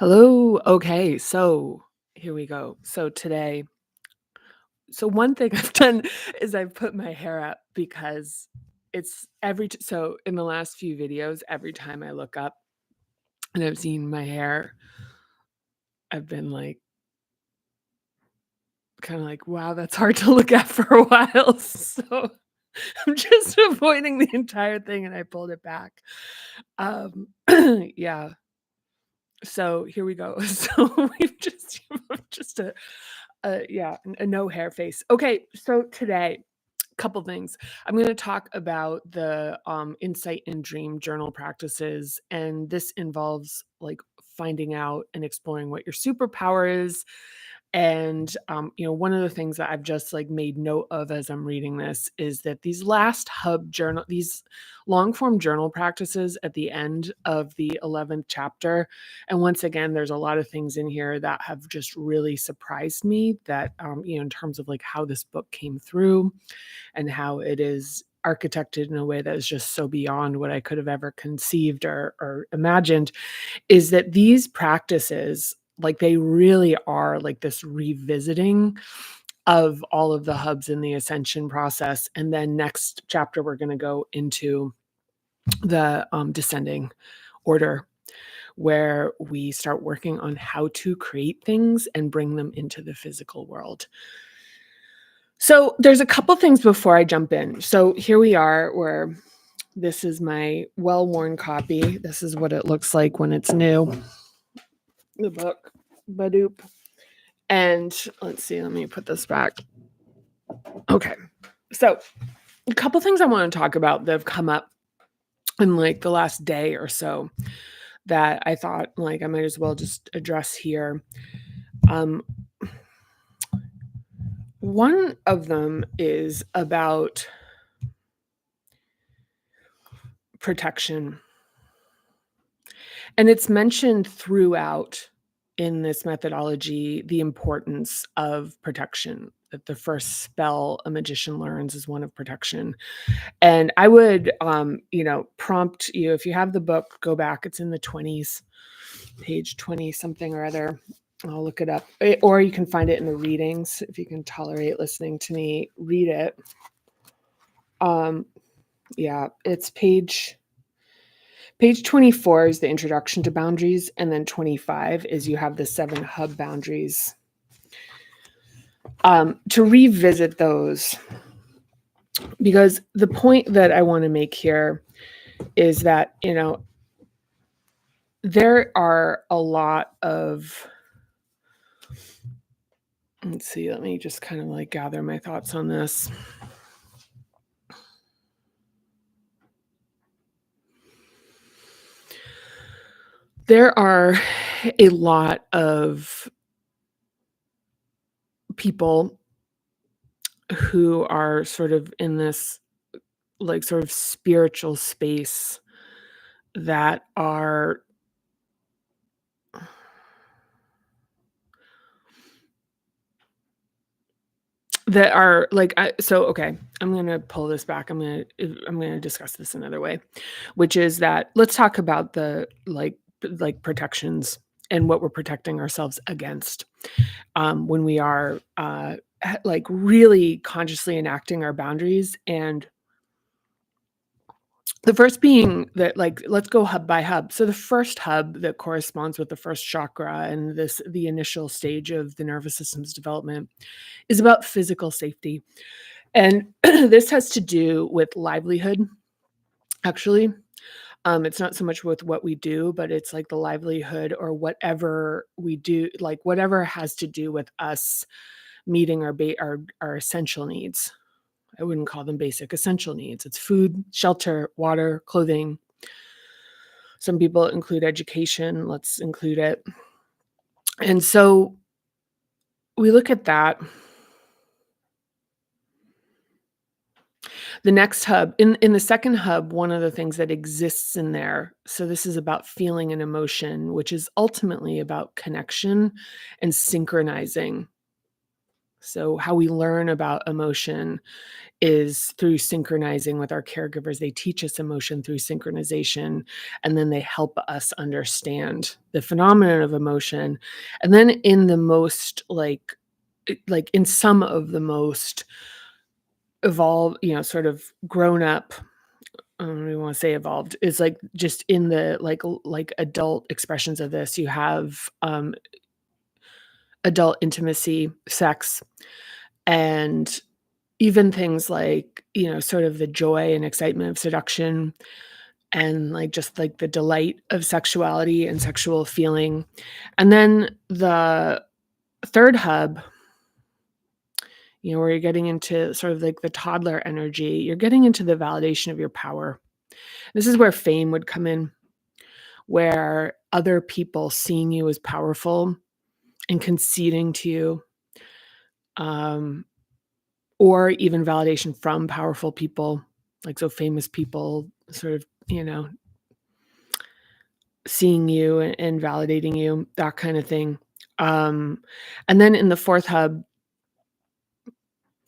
Hello. Okay, so here we go. So one thing I've done is I've put my hair up because it's so in the last few videos, every time I look up and I've seen my hair, I've been like kind of like, wow, that's hard to look at for a while. So I'm just avoiding the entire thing and I pulled it back. Um yeah. So here we go. So we've just a no hair face. Okay, so today, couple things. I'm going to talk about the insight and dream journal practices, and this involves like finding out and exploring what your superpower is. And one of the things that I've just like made note of as I'm reading this is that these long form journal practices at the end of the 11th chapter. And once again, there's a lot of things in here that have just really surprised me that, in terms of like how this book came through and how it is architected in a way that is just so beyond what I could have ever conceived or imagined, is that these practices, like, they really are like this revisiting of all of the hubs in the ascension process. And then next chapter, we're going to go into the descending order, where we start working on how to create things and bring them into the physical world. So there's a couple things before I jump in. So here we are, where this is my well-worn copy. This is what it looks like when it's new. The book. Badoop. And let's see, let me put this back. Okay. So a couple things I want to talk about that have come up in like the last day or so that I thought like I might as well just address here. One of them is about protection. And it's mentioned throughout in this methodology the importance of protection, that the first spell a magician learns is one of protection. And I would, prompt you, if you have the book, go back. It's in the 20s, page 20 something or other. I'll look it up. Or you can find it in the readings. If you can tolerate listening to me read it. It's page 24 is the introduction to boundaries, and then 25 is you have the 7 hub boundaries. To revisit those, because the point that I want to make here is that, there are a lot of, let's see, let me just kind of like gather my thoughts on this. There are a lot of people who are sort of in this like sort of spiritual space that are like okay, I'm going to pull this back. I'm going to discuss this another way, which is that let's talk about the like protections and what we're protecting ourselves against when we are like really consciously enacting our boundaries. And the first being that, like, let's go hub by hub. So the first hub that corresponds with the first chakra and the initial stage of the nervous system's development is about physical safety. And this has to do with livelihood, actually. It's not so much with what we do, but it's like the livelihood or whatever we do, like whatever has to do with us meeting our essential needs. I wouldn't call them basic, essential needs. It's food, shelter, water, clothing. Some people include education. Let's include it. And so we look at that. The next hub, in the second hub, one of the things that exists in there, so this is about feeling and emotion, which is ultimately about connection and synchronizing. So how we learn about emotion is through synchronizing with our caregivers. They teach us emotion through synchronization, and then they help us understand the phenomenon of emotion. And then in the most like in some of the most evolved, sort of grown up, I don't even want to say evolved, is like just in the like adult expressions of this, you have adult intimacy, sex, and even things like, sort of the joy and excitement of seduction and like just like the delight of sexuality and sexual feeling. And then the third hub, where you're getting into sort of like the toddler energy, you're getting into the validation of your power. This is where fame would come in, where other people seeing you as powerful and conceding to you, um, or even validation from powerful people, like so famous people sort of, seeing you and validating you, that kind of thing. Um, and then in the fourth hub,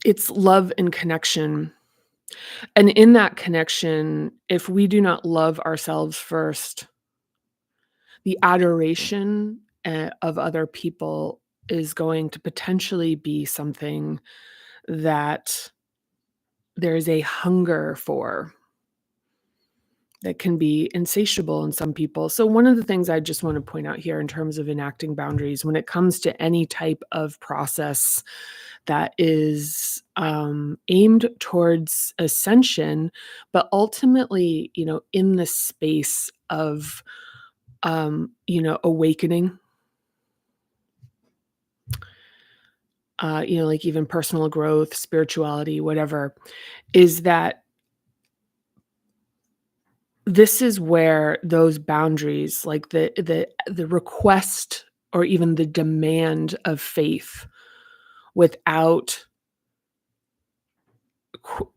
it's love and connection. And in that connection, if we do not love ourselves first, the adoration of other people is going to potentially be something that there's a hunger for that can be insatiable in some people. So one of the things I just want to point out here in terms of enacting boundaries, when it comes to any type of process that is aimed towards ascension, but ultimately, in the space of, awakening, like even personal growth, spirituality, whatever, is that this is where those boundaries, like the request or even the demand of faith without qu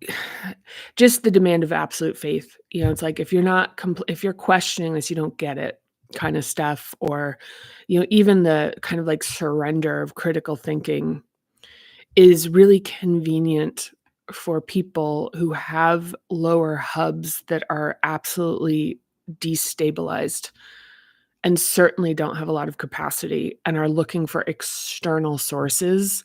just the demand of absolute faith, it's like if you're not if you're questioning this, you don't get it kind of stuff, or, even the kind of like surrender of critical thinking is really convenient for people who have lower hubs that are absolutely destabilized and certainly don't have a lot of capacity and are looking for external sources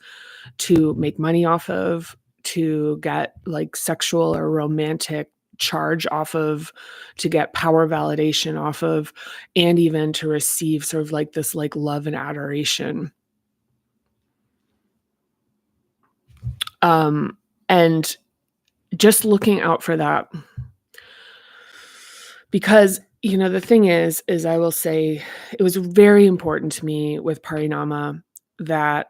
to make money off of, to get like sexual or romantic charge off of, to get power validation off of, and even to receive sort of like this like love and adoration. And just looking out for that, because the thing is I will say it was very important to me with Parinama that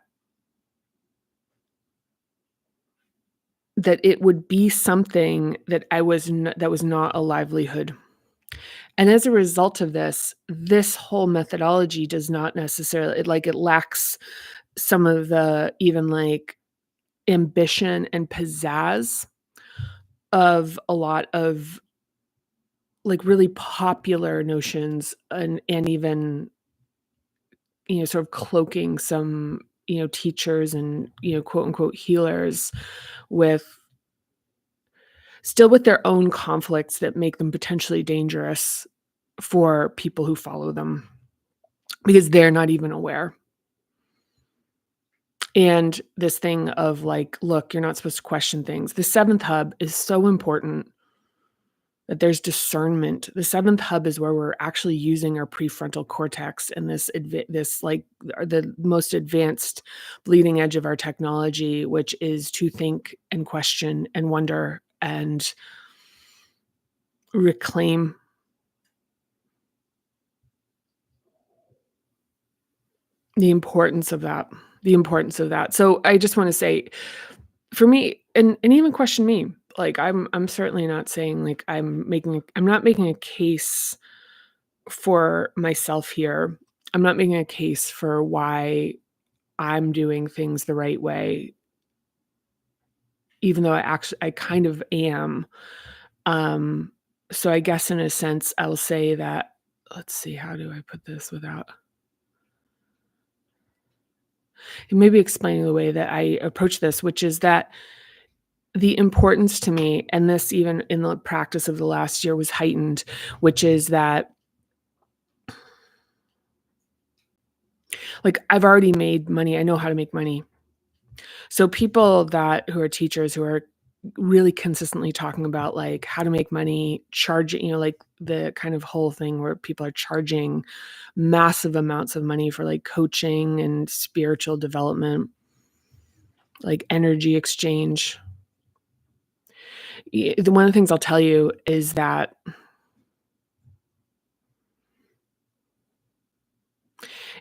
it would be something that that was not a livelihood. And as a result of this whole methodology does not necessarily it lacks some of the even like ambition and pizzazz of a lot of like really popular notions, and even, sort of cloaking some, teachers and, quote unquote healers with still with their own conflicts that make them potentially dangerous for people who follow them because they're not even aware. And this thing of like, look, you're not supposed to question things. The seventh hub is so important that there's discernment. The seventh hub is where we're actually using our prefrontal cortex and this like the most advanced bleeding edge of our technology, which is to think and question and wonder and reclaim the importance of that. The importance of that. So I just want to say, for me, and even question me, like I'm certainly not saying like I'm not making a case for myself here. I'm not making a case for why I'm doing things the right way, even though I kind of am. Um, so I guess in a sense, I'll say that, let's see, how do I put this without maybe explaining the way that I approach this, which is that the importance to me, and this even in the practice of the last year was heightened, which is that, like, I've already made money. I know how to make money. So people that who are teachers who are really consistently talking about, like, how to make money, charging, like, the kind of whole thing where people are charging massive amounts of money for, like, coaching and spiritual development, like, energy exchange. One of the things I'll tell you is that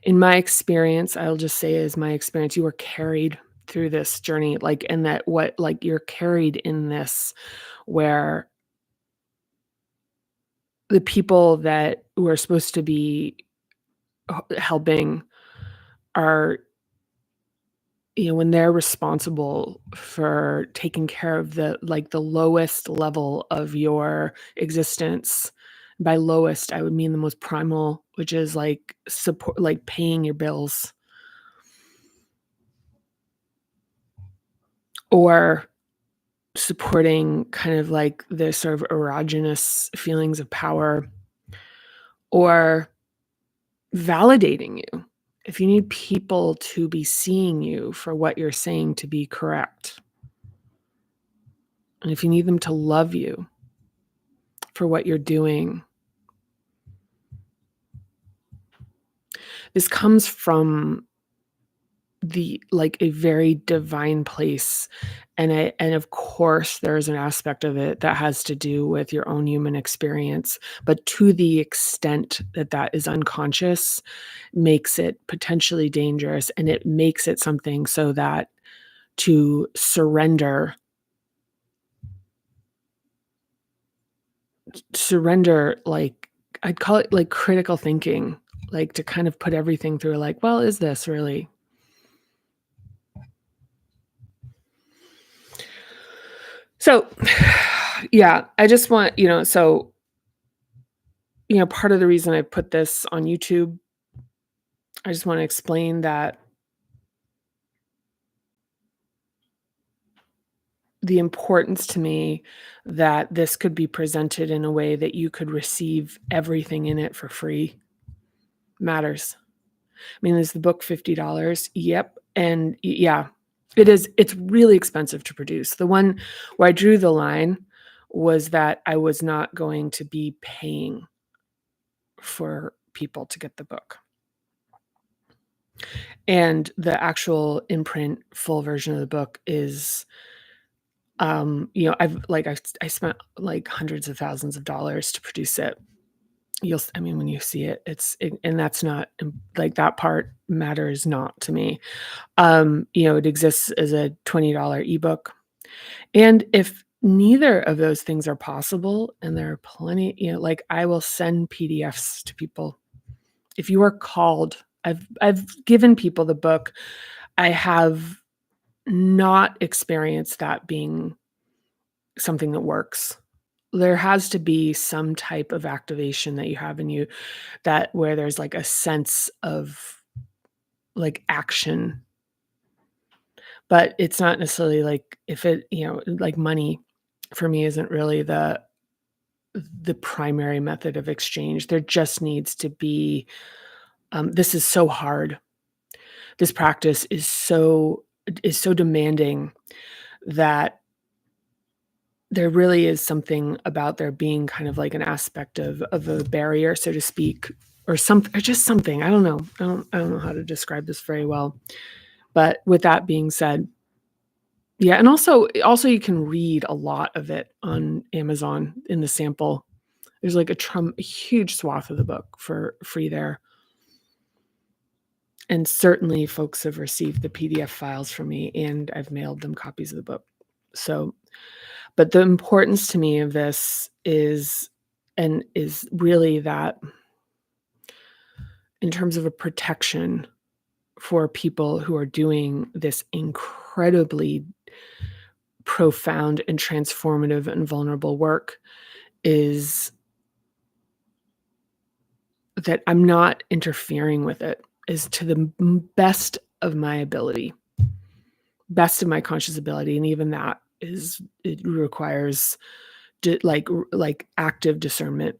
in my experience, I'll just say as my experience, you were carried through this journey, like, and that what like, you're carried in this where the people that were supposed to be helping are, when they're responsible for taking care of the lowest level of your existence. By lowest, I would mean the most primal, which is like support, like paying your bills, or supporting kind of like the sort of erogenous feelings of power, or validating you. If you need people to be seeing you for what you're saying to be correct, and if you need them to love you for what you're doing, this comes from a very divine place. And of course, there's an aspect of it that has to do with your own human experience, but to the extent that that is unconscious, makes it potentially dangerous, and it makes it something so that to surrender, like, I'd call it like critical thinking, like to kind of put everything through, like, well, is this really? So, yeah, I just want, part of the reason I put this on YouTube, I just want to explain that the importance to me that this could be presented in a way that you could receive everything in it for free matters. I mean, is the book $50? Yep. And yeah, it is. It's really expensive to produce. The one where I drew the line was that I was not going to be paying for people to get the book. And the actual imprint full version of the book is, I spent like hundreds of thousands of dollars to produce it. I mean, when you see it, and that's not like, that part matters not to me. It exists as a $20 ebook. And if neither of those things are possible, and there are plenty, like, I will send PDFs to people. If you are called, I've given people the book. I have not experienced that being something that works. There has to be some type of activation that you have in you, that where there's like a sense of like action, but it's not necessarily like, if it, like, money for me isn't really the primary method of exchange. There just needs to be, this is so hard. This practice is so demanding that there really is something about there being kind of like an aspect of a barrier, so to speak, or just something. I don't know. I don't know how to describe this very well. But with that being said, yeah, and also you can read a lot of it on Amazon in the sample. There's like a huge swath of the book for free there. And certainly folks have received the PDF files from me, and I've mailed them copies of the book. So, but the importance to me of this is really that, in terms of a protection for people who are doing this incredibly profound and transformative and vulnerable work, is that I'm not interfering with it, is to the best of my ability, best of my conscious ability, and even that is it requires like active discernment.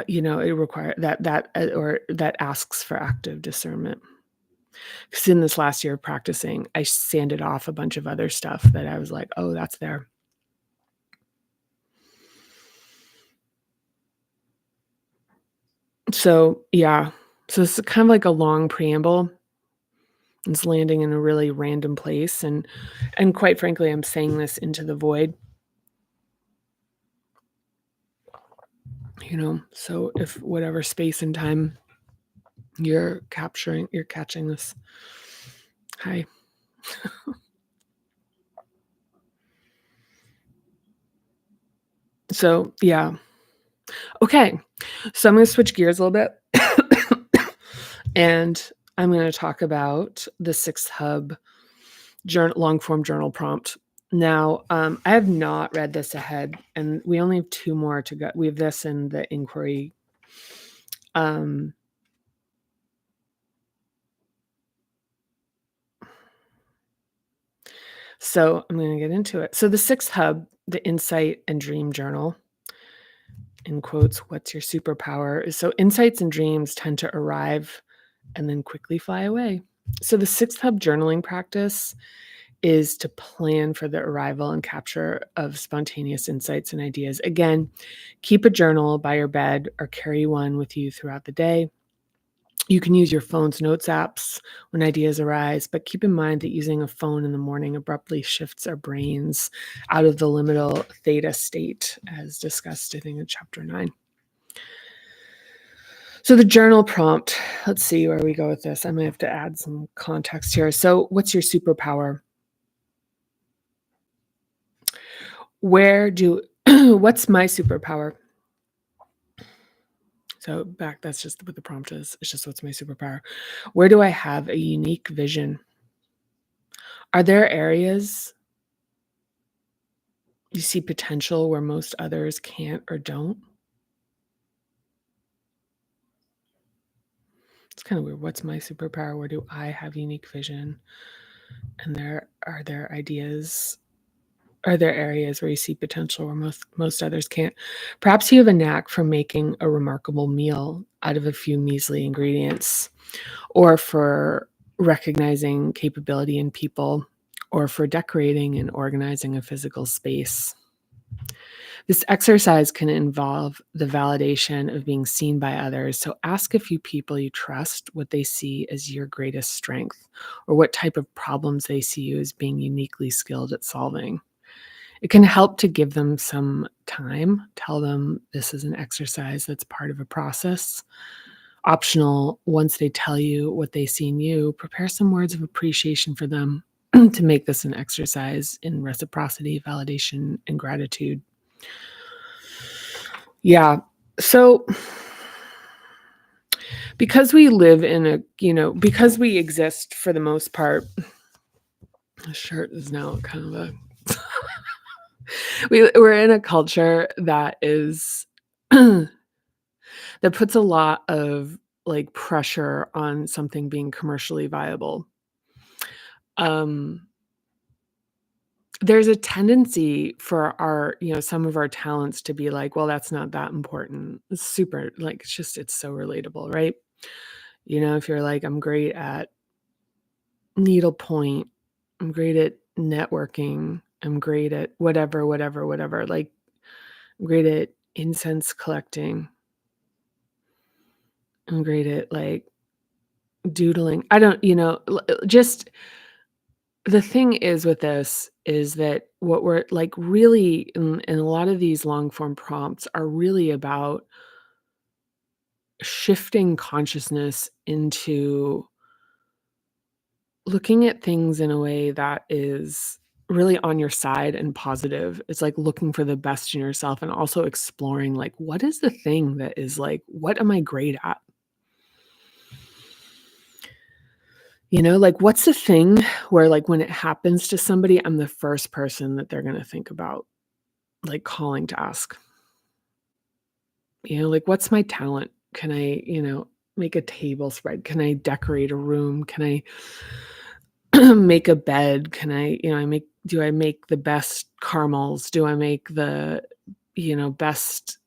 It require that or that asks for active discernment. 'Cause in this last year of practicing, I sanded off a bunch of other stuff that I was like, "Oh, that's there." So, yeah. So it's kind of like a long preamble. It's landing in a really random place, and quite frankly, I'm saying this into the void, so if whatever space and time you're catching this. Hi. So, yeah. Okay. So I'm gonna switch gears a little bit, and I'm gonna talk about the 6th hub long form journal prompt. Now, I have not read this ahead, and we only have 2 more to go. We have this and the inquiry. Um, so I'm gonna get into it. So the 6th hub, the insight and dream journal, in quotes, "What's your superpower?" So insights and dreams tend to arrive and then quickly fly away. So the 6th hub journaling practice is to plan for the arrival and capture of spontaneous insights and ideas. Again, keep a journal by your bed or carry one with you throughout the day. You can use your phone's notes apps when ideas arise, but keep in mind that using a phone in the morning abruptly shifts our brains out of the liminal theta state, as discussed, I think, in chapter 9. So the journal prompt, let's see where we go with this. I might have to add some context here. So, what's your superpower? What's my superpower? So back, that's just what the prompt is. It's just what's my superpower. Where do I have a unique vision? Are there areas you see potential where most others can't or don't? It's kind of weird. What's my superpower? Where do I have unique vision? And there ideas are there areas where you see potential where most others can't? Perhaps you have a knack for making a remarkable meal out of a few measly ingredients, or for recognizing capability in people, or for decorating and organizing a physical space. This exercise can involve the validation of being seen by others. So ask a few people you trust what they see as your greatest strength, or what type of problems they see you as being uniquely skilled at solving. It can help to give them some time, tell them this is an exercise that's part of a process. Optional, once they tell you what they see in you, prepare some words of appreciation for them to make this an exercise in reciprocity, validation, and gratitude. Yeah. So because we live in because we exist for the most part, the shirt is now kind of a we're in a culture that is that puts a lot of like pressure on something being commercially viable. Um, there's a tendency for some of our talents to be like, well, that's not that important. It's super, like, it's so relatable, right? If you're like, I'm great at needlepoint, I'm great at networking, I'm great at whatever, whatever, whatever. Like, I'm great at incense collecting. I'm great at like doodling. I don't, just the thing is with this is that what we're like really in a lot of these long form prompts are really about shifting consciousness into looking at things in a way that is really on your side and positive. It's like looking for the best in yourself and also exploring like what is the thing that is like, what am I great at? Like what's the thing where like when it happens to somebody, I'm the first person that they're going to think about like calling to ask. Like what's my talent? Can I, make a table spread? Can I decorate a room? Can I make a bed? Can I, I make do I make the best caramels? Do I make the, best,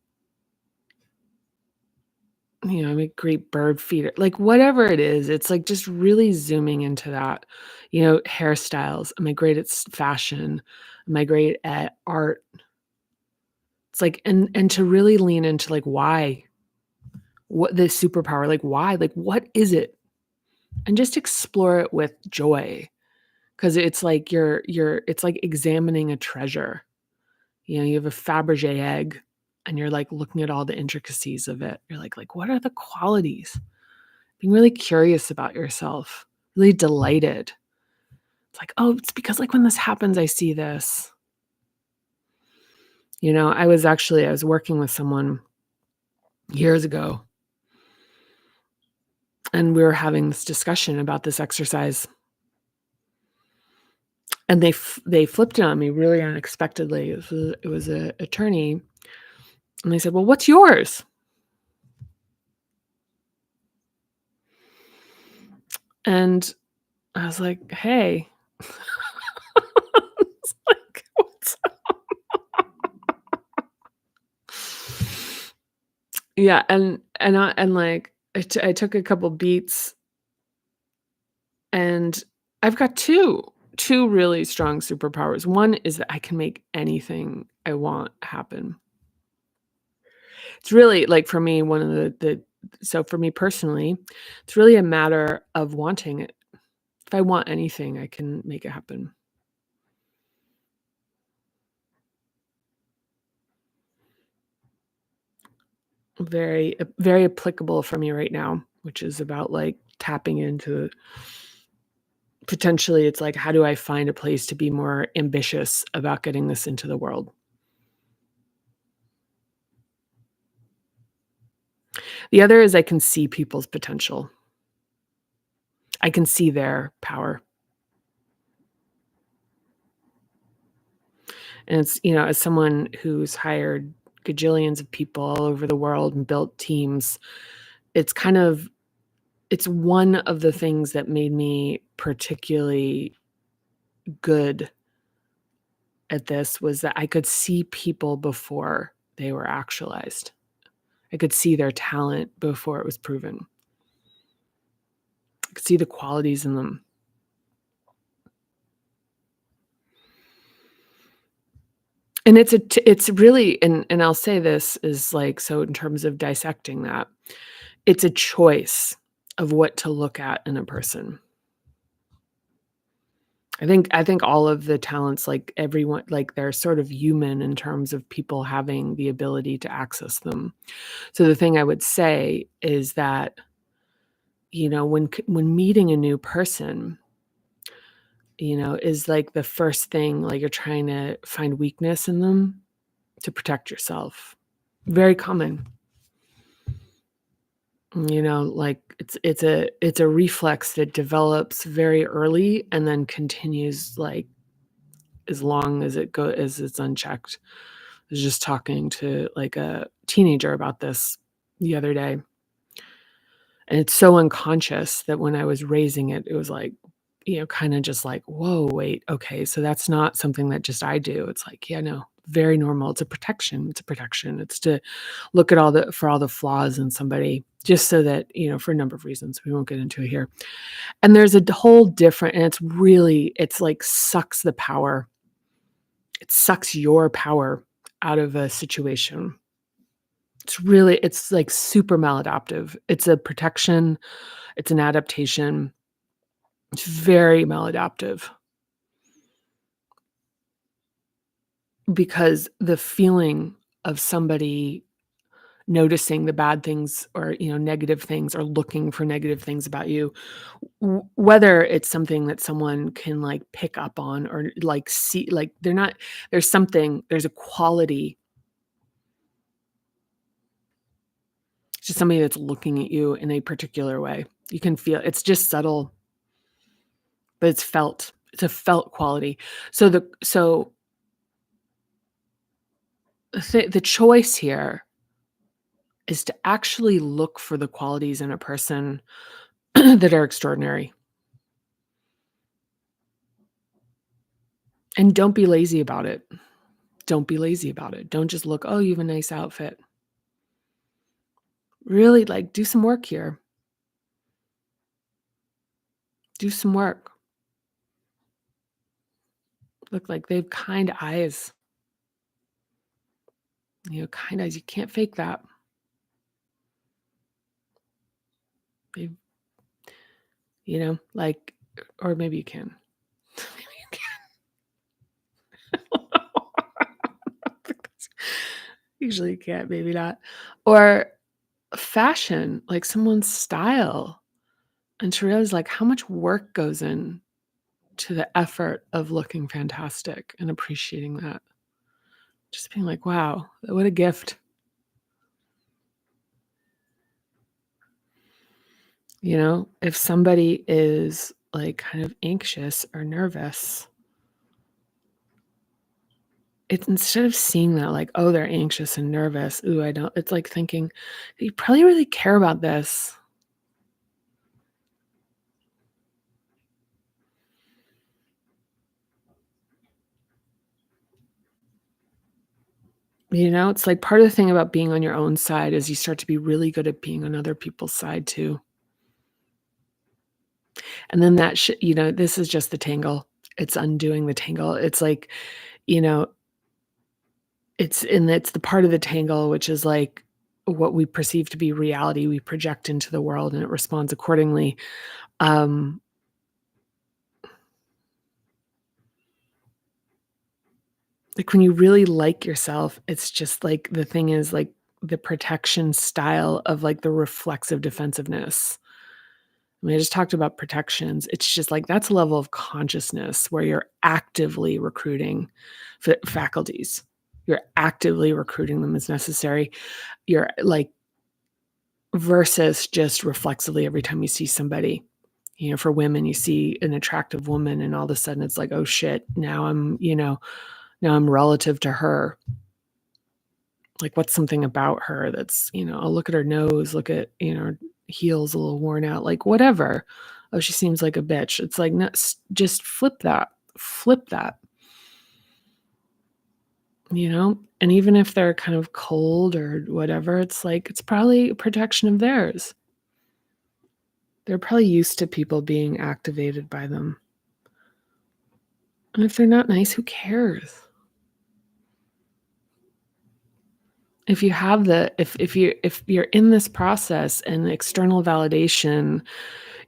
I make great bird feeder? Like whatever it is, it's like just really zooming into that. Hairstyles. Am I great at fashion? Am I great at art? It's like and to really lean into like why, what the superpower, like why, like what is it? And just explore it with joy. Because it's like it's like examining a treasure. You have a Fabergé egg and you're like looking at all the intricacies of it. You're like, what are the qualities? Being really curious about yourself, really delighted. It's like, oh, it's because like when this happens, I see this. I was working with someone years ago and we were having this discussion about this exercise. And they flipped it on me really unexpectedly. It was an attorney, and they said, "Well, what's yours?" And I was like, "Hey." It's like, "What's up?" Yeah, like, I took a couple beats, and I've got two really strong superpowers. One is that I can make anything I want happen. It's really like, for me, one of the so for me personally, it's really a matter of wanting it. If I want anything, I can make it happen. Very applicable for me right now, which is about, like, tapping into potentially, it's like, how do I find a place to be more ambitious about getting this into the world? The other is I can see people's potential. I can see their power. And it's, as someone who's hired gajillions of people all over the world and built teams, it's kind of it's one of the things that made me particularly good at this was that I could see people before they were actualized. I could see their talent before it was proven. I could see the qualities in them. And it's really, and I'll say this is like, so in terms of dissecting that, it's a choice of what to look at in a person. I think all of the talents, like everyone, like they're sort of human in terms of people having the ability to access them. So the thing I would say is that, when meeting a new person, is like the first thing, like you're trying to find weakness in them to protect yourself. Very common. Like it's a reflex that develops very early and then continues like as long as as it's unchecked. I was just talking to like a teenager about this the other day. And it's so unconscious that when I was raising it, it was like, kind of just like, whoa, wait, okay. So that's not something that just I do. It's like, yeah, no, very normal. It's a protection. It's a protection. It's to look at all the flaws in somebody just so that, for a number of reasons, we won't get into it here. And there's a whole different, and it's like sucks the power. It sucks your power out of a situation. It's like super maladaptive. It's a protection. It's an adaptation. It's very maladaptive because the feeling of somebody noticing the bad things or, negative things or looking for negative things about you, whether it's something that someone can like pick up on or like see, like there's a quality to somebody that's looking at you in a particular way. You can feel it's just subtle, but it's felt. It's a felt quality. So the choice here is to actually look for the qualities in a person that are extraordinary. And don't be lazy about it. Don't be lazy about it. Don't just look, "Oh, you have a nice outfit." Really, like, do some work here. Do some work. Look like they have kind eyes. Kind eyes, you can't fake that. They like or maybe you can. Maybe you can. Usually you can't, maybe not. Or fashion, like someone's style, and to realize, like, how much work goes in to the effort of looking fantastic and appreciating that. Just being like, "Wow, what a gift." If somebody is, like, kind of anxious or nervous, it's instead of seeing that, like, "Oh, they're anxious and nervous. Ooh, I don't," it's like thinking, "You probably really care about this." It's like part of the thing about being on your own side is you start to be really good at being on other people's side too. And then this is just the tangle. It's undoing the tangle. It's like, you know, it's the part of the tangle, which is like what we perceive to be reality, we project into the world and it responds accordingly. Um, like when you really like yourself, it's just like the thing is like the protection style of like the reflexive defensiveness. I just talked about protections. It's just like that's a level of consciousness where you're actively recruiting faculties. You're actively recruiting them as necessary. You're like versus just reflexively every time you see somebody. For women, you see an attractive woman and all of a sudden it's like, "Oh shit, now I'm relative to her." Like, what's something about her that's, I'll look at her nose, look at, her heels a little worn out, like, whatever. "Oh, she seems like a bitch." It's like, no, just flip that. Flip that, And even if they're kind of cold or whatever, it's like, it's probably a protection of theirs. They're probably used to people being activated by them. And if they're not nice, who cares? If you have the if you're in this process and external validation,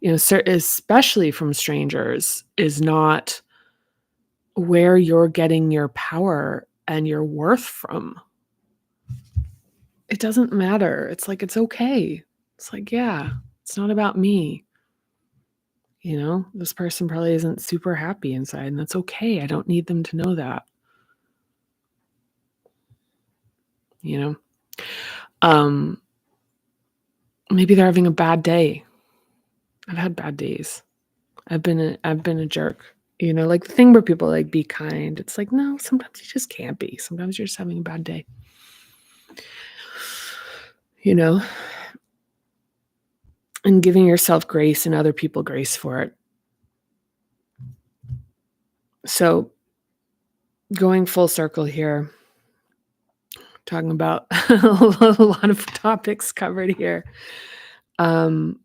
especially from strangers, is not where you're getting your power and your worth from, it doesn't matter. It's like, it's okay. It's like, yeah, it's not about me. This person probably isn't super happy inside, and that's okay. I don't need them to know that, you know? Um, maybe they're having a bad day. I've had bad days. I've been a jerk. Like the thing where people like be kind. It's like, no, sometimes you just can't be. Sometimes you're just having a bad day. You know, and giving yourself grace and other people grace for it. So, going full circle here, talking about a lot of topics covered here. Um,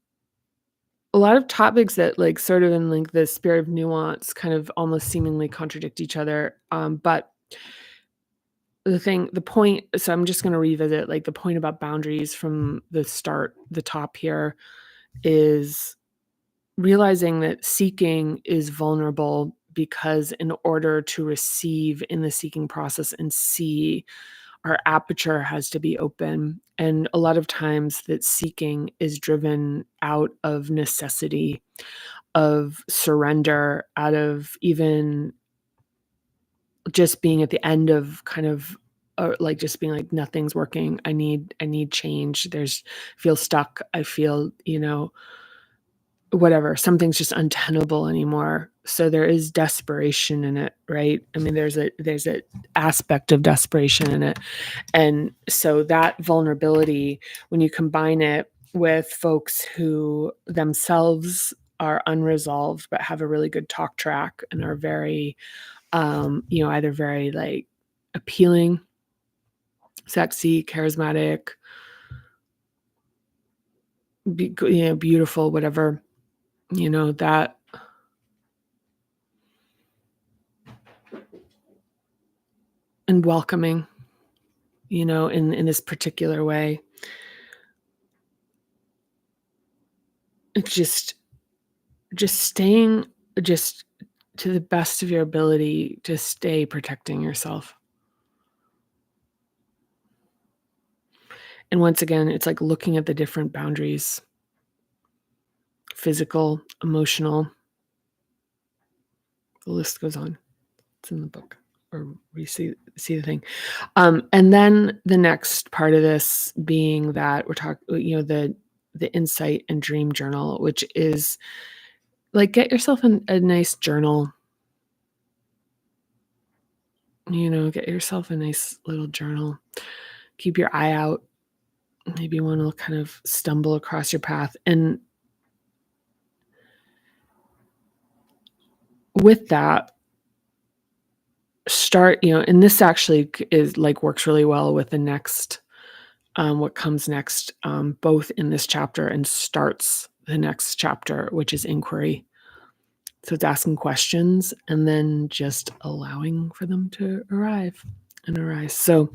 a lot of topics that like sort of in like the spirit of nuance kind of almost seemingly contradict each other. But the point, so I'm just going to revisit like the point about boundaries from the start, the top here is realizing that seeking is vulnerable because in order to receive in the seeking process and see, our aperture has to be open. And a lot of times that seeking is driven out of necessity, of surrender, out of even just being at the end of kind of like just being like nothing's working. I need change. Feel stuck. I feel, whatever, something's just untenable anymore. So there is desperation in it, right? I mean, there's a aspect of desperation in it. And so that vulnerability, when you combine it with folks who themselves are unresolved but have a really good talk track and are very either very like appealing, sexy, charismatic, beautiful, whatever, that and welcoming, in this particular way. It's just staying just to the best of your ability to stay protecting yourself. And once again, it's like looking at the different boundaries, physical, emotional, the list goes on. It's in the book, or we see the thing. And then the next part of this being that we're talking, the insight and dream journal, which is like, get yourself a nice journal. Get yourself a nice little journal. Keep your eye out. Maybe one will kind of stumble across your path. And with that, start, and this actually is like works really well with the next, what comes next, both in this chapter and starts the next chapter, which is inquiry. So it's asking questions and then just allowing for them to arrive and arise. So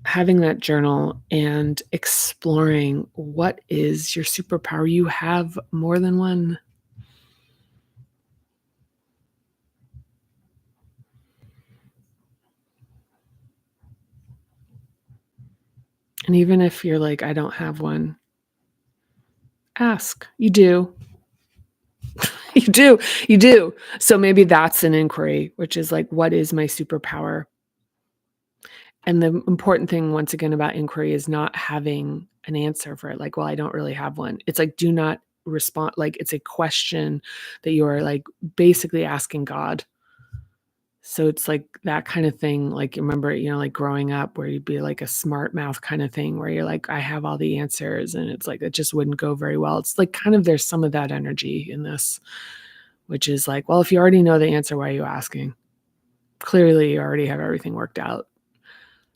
having that journal and exploring what is your superpower. You have more than one. And even if you're like, I don't have one, ask. You do. You do. So maybe that's an inquiry, which is like, what is my superpower? And the important thing, once again, about inquiry is not having an answer for it. Like, well, I don't really have one. It's like, do not respond. Like, it's a question that you are like basically asking God. So it's like that kind of thing. Like, remember, like growing up where you'd be like a smart mouth kind of thing where you're like, I have all the answers. And it's like, it just wouldn't go very well. It's like kind of, there's some of that energy in this, which is like, well, if you already know the answer, why are you asking? Clearly, you already have everything worked out.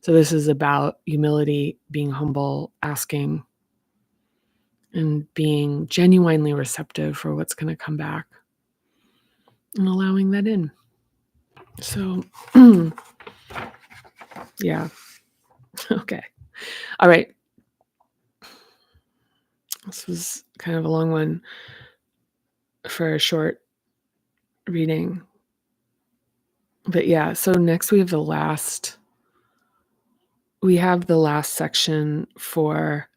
So this is about humility, being humble, asking, and being genuinely receptive for what's going to come back and allowing that in. So, yeah. Okay. All right. This was kind of a long one for a short reading. But yeah, so next we have the last section for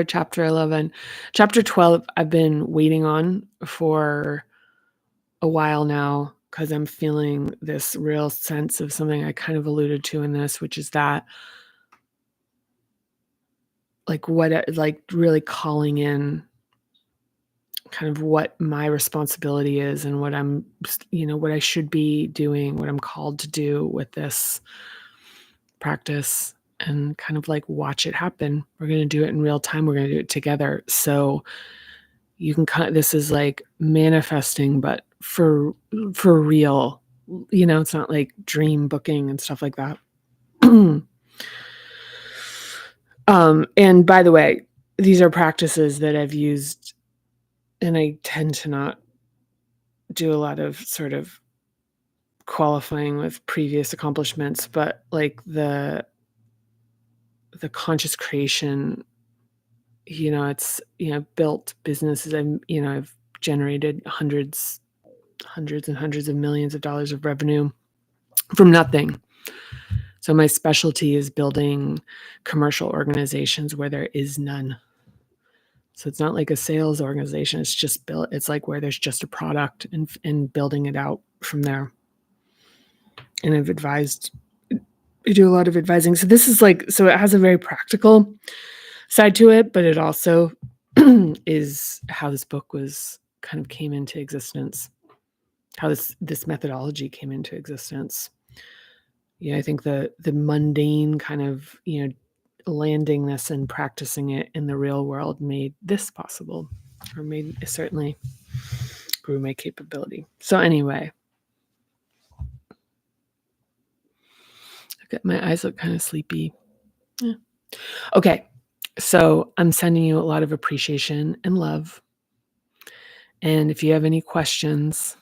chapter 11. Chapter 12, I've been waiting on for a while now because I'm feeling this real sense of something I kind of alluded to in this, which is that like really calling in kind of what my responsibility is and what I'm, what I should be doing, what I'm called to do with this practice, and kind of like watch it happen. We're going to do it in real time. We're going to do it together. So you can this is like manifesting, but for real, it's not like dream booking and stuff like that. And by the way, these are practices that I've used, and I tend to not do a lot of sort of qualifying with previous accomplishments, but like the conscious creation, it's, built businesses. I've generated hundreds and hundreds of millions of dollars of revenue from nothing. So my specialty is building commercial organizations where there is none. So it's not like a sales organization. It's just built. It's like where there's just a product and building it out from there. And I've advised, I do a lot of advising. So this is like, so it has a very practical side to it, but it also is how this book was kind of came into existence, how this methodology came into existence. Yeah, I think the mundane kind of, landing this and practicing it in the real world made this possible, or made certainly grew my capability. So anyway, my eyes look kind of sleepy. Yeah. Okay, so I'm sending you a lot of appreciation and love. And if you have any questions,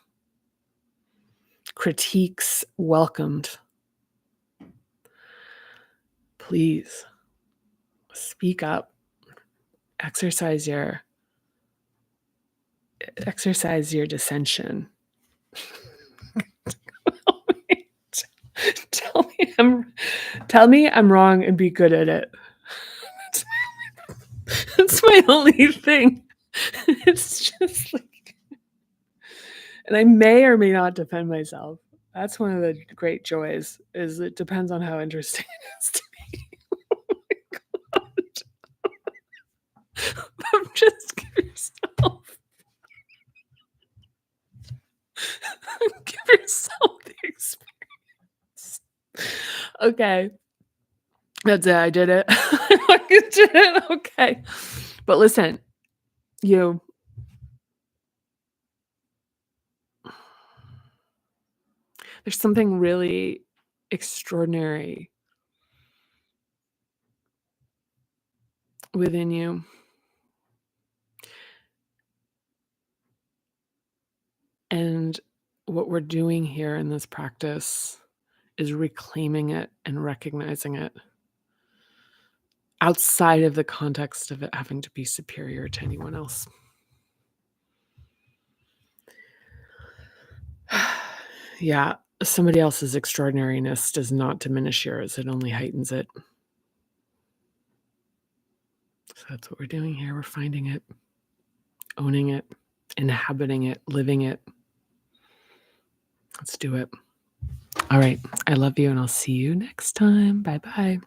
critiques welcomed, please speak up, exercise your dissension. Tell me I'm wrong and be good at it. That's my only thing. It's just like, and I may or may not defend myself. That's one of the great joys, is it depends on how interesting it is to me. Oh my God. Just give yourself give yourself the experience. Okay. That's it. I did it. I did it. Okay. But listen, you there's something really extraordinary within you. And what we're doing here in this practice is reclaiming it and recognizing it outside of the context of it having to be superior to anyone else. Yeah, somebody else's extraordinariness does not diminish yours. It only heightens it. So that's what we're doing here. We're finding it, owning it, inhabiting it, living it. Let's do it. All right. I love you, and I'll see you next time. Bye-bye.